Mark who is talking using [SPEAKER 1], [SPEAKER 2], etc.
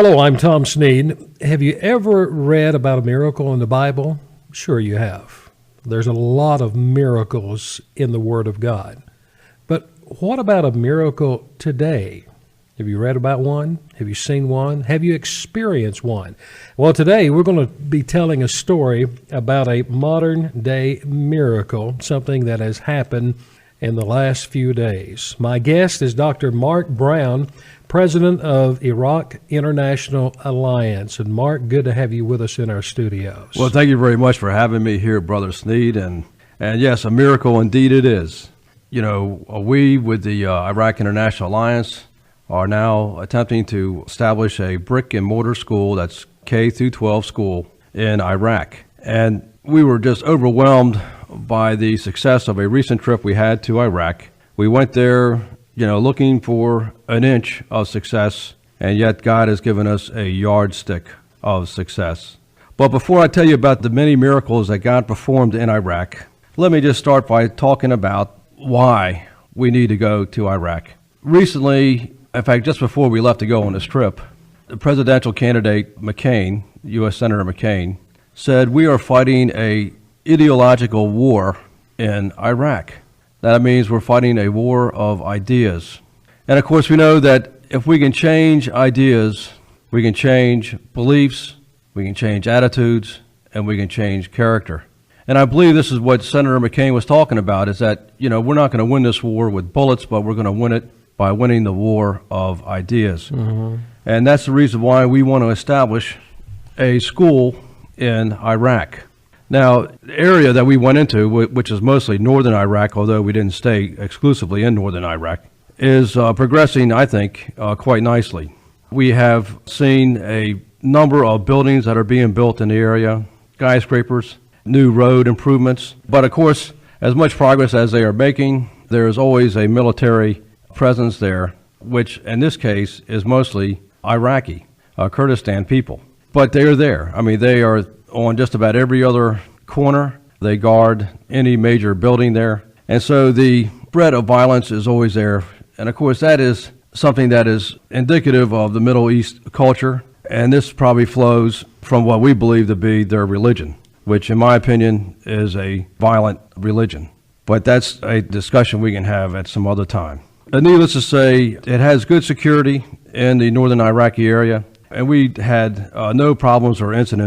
[SPEAKER 1] Hello, I'm Tom Sneed. Have you ever read about a miracle in the Bible? Sure you have. There's a lot of miracles in the Word of God. But what about a miracle today? Have you read about one? Have you seen one? Have you experienced one? Well, today we're going to be telling a story about a modern day miracle, something that has happened in the last few days. My guest is Dr. Mark Brown, president of Iraq International Alliance. And Mark, good to have you with us in our studios.
[SPEAKER 2] Well, thank you very much for having me here, Brother Sneed. And yes, a miracle indeed it is. You know, we with the Iraq International Alliance are now attempting to establish a brick and mortar school that's K through 12 school in Iraq. And we were just overwhelmed by the success of a recent trip we had to Iraq. We went there, looking for an inch of success, and yet God has given us a yardstick of success. But before I tell you about the many miracles that God performed in Iraq, let me just start by talking about why we need to go to Iraq. Recently, in fact, just before we left to go on this trip, the presidential candidate McCain, U.S. Senator McCain, said we are fighting a ideological war in Iraq. That means we're fighting a war of ideas. And of course, we know that if we can change ideas, we can change beliefs, we can change attitudes, and we can change character. And I believe this is what Senator McCain was talking about, is that, we're not going to win this war with bullets, but we're going to win it by winning the war of ideas. Mm-hmm. And that's the reason why we want to establish a school in Iraq. Now, the area that we went into, which is mostly northern Iraq, although we didn't stay exclusively in northern Iraq, is progressing, I think, quite nicely. We have seen a number of buildings that are being built in the area, skyscrapers, new road improvements. But of course, as much progress as they are making, there is always a military presence there, which in this case is mostly Iraqi, Kurdistan people. But they are there. I mean, they are on just about every other corner. They guard any major building there. And so the threat of violence is always there. And of course, that is something that is indicative of the Middle East culture. And this probably flows from what we believe to be their religion, which in my opinion is a violent religion. But that's a discussion we can have at some other time. Needless to say, it has good security in the northern Iraqi area. And we had no problems or incidents